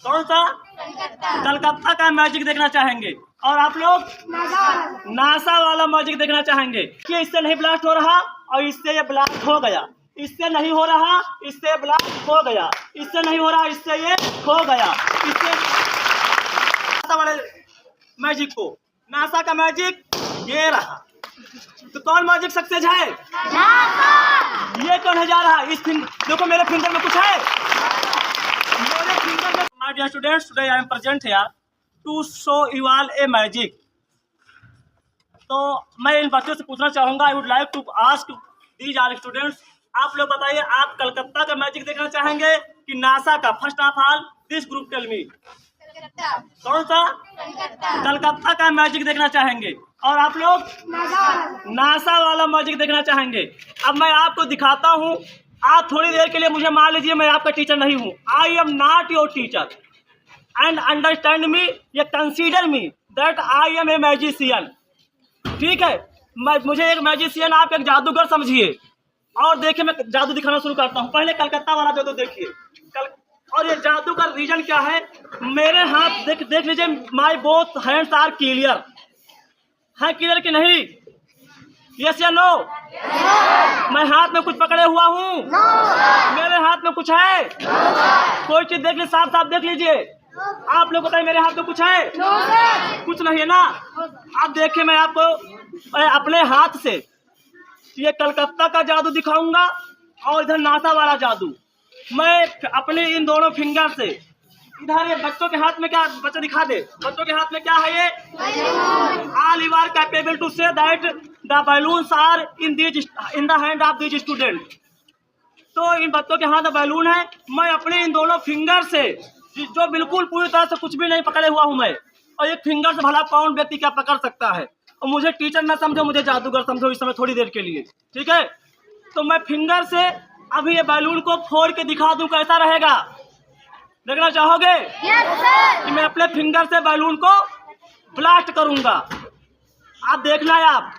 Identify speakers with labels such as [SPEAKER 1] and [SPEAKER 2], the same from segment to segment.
[SPEAKER 1] कौन सा? कलकत्ता का मैजिक देखना चाहेंगे। और आप लोग नासा वाला मैजिक देखना चाहेंगे कि इससे नहीं ब्लास्ट हो रहा और इससे ये ब्लास्ट हो गया, इससे नहीं हो रहा, इससे ब्लास्ट हो गया, इससे नहीं हो रहा, इससे ये हो गया, इससे नासा वाले मैजिक को, नासा का मैजिक ये रहा। तो कौन मैजिक सक्सेस है? ये कौन है जा रहा? इस देखो मेरे फिंगर में कुछ है, मेरे फिंगर में। My dear students, today I am present here to show you all a magic. तो मैं इन बच्चों से पूछना चाहूंगा, I would like to ask these are students, आप लोग बताइए, आप कलकत्ता का मैजिक देखना चाहेंगे कि नासा का? First of all this group tell me, कौन सा? कलकत्ता का मैजिक देखना चाहेंगे। और आप लोग नासा वाला मैजिक देखना चाहेंगे। अब मैं आपको दिखाता हूँ, आप थोड़ी देर के लिए मुझे मान लीजिए मैं आपका टीचर नहीं हूँ, I am not your teacher, and understand me, या consider me that I am a magician. ठीक है, मुझे एक मैजिशियन, आप एक जादूगर समझिए। और देखिए मैं जादू दिखाना शुरू करता हूँ। पहले कलकत्ता वाला जादू देखिए। और ये जादू का रीजन क्या है, मेरे हाथ देख लीजिए, my both hands are clear. है क्लियर कि नहीं? यस या नो? मैं हाथ में कुछ पकड़े हुआ हूँ? मेरे हाथ में कुछ है? कोई चीज देख लीजिए, साफ साफ देख लीजिए। आप लोग बताइए मेरे हाथ में कुछ है? कुछ नहीं है ना। अब देखिए मैं आपको अपने हाथ से ये कलकत्ता का जादू दिखाऊंगा और इधर नासा वाला जादू। मैं अपने इन दोनों फिंगर से, इधर ये बच्चों के हाथ में क्या, बच्चे दिखा दे, बच्चों के हाथ में क्या है? ये all you are capable to say that the balloons are in the hand of this student. तो इन बच्चों के हाथ में बैलून है, मैं अपने इन दोनों फिंगर से, जो बिल्कुल पूरी तरह से कुछ भी नहीं पकड़े हुआ हूं मैं, और एक फिंगर से भला कौन व्यक्ति क्या पकड़ सकता है? और मुझे टीचर ना समझो, मुझे जादूगर समझो इस समय थोड़ी देर के लिए, ठीक है? तो मैं फिंगर से अभी ये बैलून को फोड़ के दिखा दूं, कैसा रहेगा? देखना चाहोगे? कि मैं अपने फिंगर से बैलून को ब्लास्ट करूंगा। आप देखना है, आप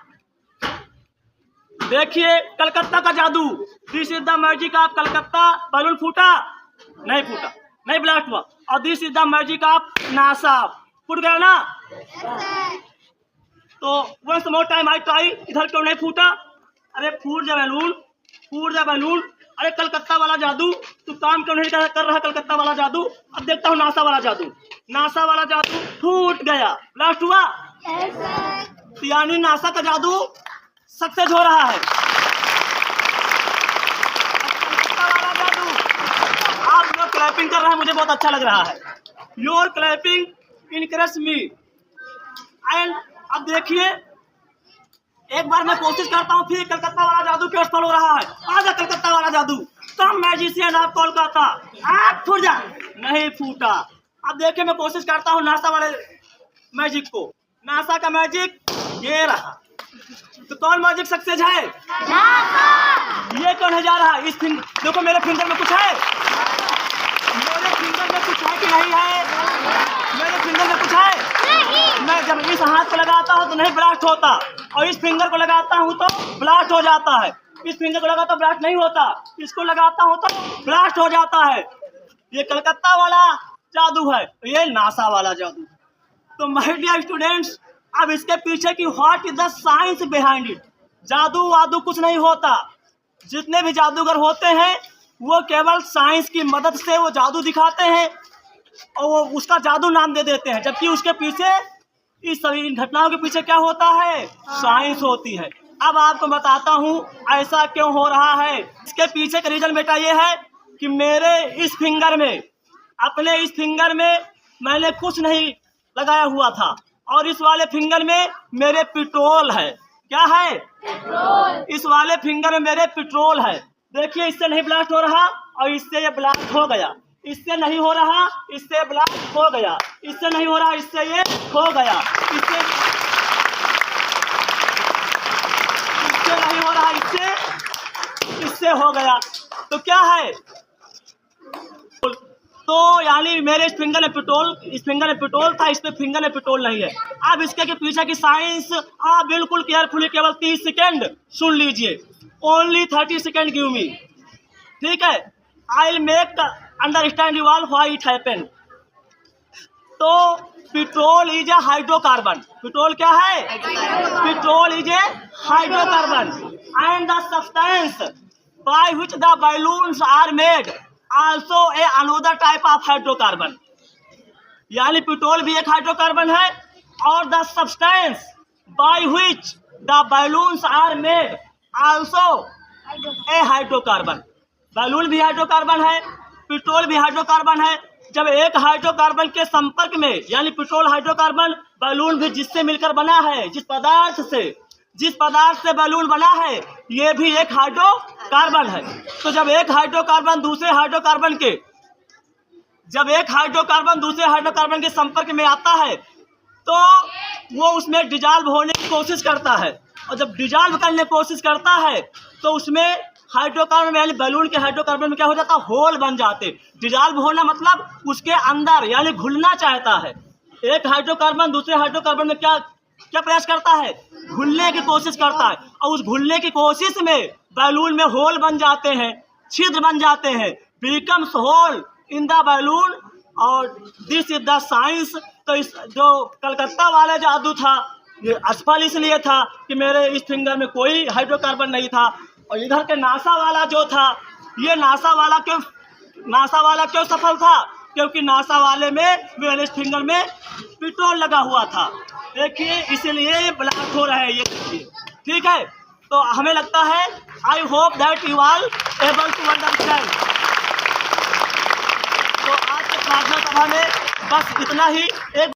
[SPEAKER 1] देखिए कलकत्ता का जादू। This is the magic of Calcutta. Balloon फूटा? नहीं फूटा, नहीं ब्लास्ट हुआ। और this is the magic of NASA. फूट गया ना? तो once more time I try. इधर क्यों नहीं फूटा? अरे फूट जा बैलून, फूट जा बैलून। अरे कलकत्ता वाला जादू तू काम क्यों नहीं कर रहा? कलकत्ता वाला जादू। अब देखता हूँ नासा वाला जादू। नासा वाला जादू फूट गया, ब्लास्ट हुआ। यानी नासा का जादू सक्सेस हो रहा है। कलकत्ता वाला जादू, आप लोग क्लैपिंग कर रहे हैं, मुझे बहुत अच्छा लग रहा है। Your clapping encourage me. And अब देखिए, एक बार मैं कोशिश करता हूँ, फिर कलकत्ता वाला जादू क्यों सफल हो रहा है? आजा कलकत्ता वाला जादू, तुम मैजिशियन ऑफ कोलकाता। आप फूट जा, नहीं फूटा। अब देखिए मैं कोशिश करता हूँ नासा वाले मैजिक को। नासा का मैजिक ये रहा। तो कौन मैजिक सक्सेस है? ये कौन है जा रहा? इस देखो मेरे फिंगर में कुछ है, मेरे फिंगर में कुछ है कि नहीं है? मेरे फिंगर में कुछ है? मैं जब इस हाथ को लगाता हूँ तो नहीं ब्लास्ट होता, और इस फिंगर को लगाता हूँ तो ब्लास्ट हो जाता है। इस फिंगर को लगाता ब्लास्ट नहीं होता, इसको लगाता हूँ तो ब्लास्ट हो जाता है। ये कलकत्ता वाला जादू है, ये नासा वाला जादू। तो माय डियर स्टूडेंट्स, अब इसके पीछे की what is the science behind it. जादू वादू कुछ नहीं होता। जितने भी जादूगर होते हैं वो केवल साइंस की मदद से वो जादू दिखाते हैं और वो उसका जादू नाम दे देते हैं, जबकि उसके पीछे, इस सभी इन घटनाओं के पीछे क्या होता है? साइंस होती है। अब आपको बताता हूँ ऐसा क्यों हो रहा है। इसके पीछे का रीजन बेटा ये है कि मेरे इस फिंगर में, अपने इस फिंगर में मैंने कुछ नहीं लगाया हुआ था, और इस वाले फिंगर में मेरे पेट्रोल है। क्या है? पेट्रोल। इस वाले फिंगर में मेरे पेट्रोल है। देखिए इससे नहीं ब्लास्ट हो रहा और इससे ये ब्लास्ट हो गया, इससे नहीं हो रहा, इससे ब्लास्ट हो गया, इससे नहीं हो रहा, इससे ये हो गया, इससे नहीं हो रहा, इससे हो गया। तो क्या है? तो यानी मेरे इस फिंगर में पेट्रोल, इस फिंगर में पेट्रोल था, इस पे फिंगर में पेट्रोल नहीं है। अब इसके के पीछे की साइंस आप बिल्कुल केयरफुली केवल 30 सेकेंड सुन लीजिए। ओनली 30 सेकेंड गिव मी, ठीक है? I will make understand you all why it happened. तो petrol is a hydrocarbon. Petrol क्या है? Petrol is a hydrocarbon and the substance by which the balloons are made also a another type of hydrocarbon. यानी petrol भी एक hydrocarbon है और the substance by which the balloons are made also a hydrocarbon. Balloon भी hydrocarbon है, petrol भी hydrocarbon है। जब एक हाइड्रोकार्बन के संपर्क में, यानी पेट्रोल हाइड्रोकार्बन, बैलून भी जिससे मिलकर बना है, जिस पदार्थ से बैलून बना है, ये भी एक हाइड्रोकार्बन है। तो जब एक हाइड्रोकार्बन दूसरे हाइड्रोकार्बन के संपर्क में आता है तो वो उसमें डिजॉल्व होने की कोशिश करता है, और जब डिजॉल्व करने की कोशिश करता है तो उसमें हाइड्रोकार्बन में, यानी बैलून के हाइड्रोकार्बन में क्या हो जाता है? होल बन जाते। डिजॉल्व होना मतलब उसके अंदर, यानी घुलना चाहता है। एक हाइड्रोकार्बन दूसरे हाइड्रोकार्बन में क्या प्रयास करता है? घुलने की कोशिश करता है, और उस घुलने की कोशिश में बैलून में होल बन जाते हैं, छिद्र बन जाते हैं, becomes hole in the balloon. और दिस इज द साइंस। तो इस जो कलकत्ता वाला जादू था, ये असफल इसलिए था कि मेरे इस फिंगर में कोई हाइड्रोकार्बन नहीं था। और इधर के नासा वाला जो था, ये नासा वाला क्यों सफल था? क्योंकि नासा वाले में, मेरे फिंगर में पेट्रोल लगा हुआ था। देखिए, इसलिए ये ब्लास्ट हो रहा है, ये देखिए, ठीक है। तो हमें लगता है, I hope that you all able to understand. तो आज के प्रार्थना सभा में बस इतना ही। एक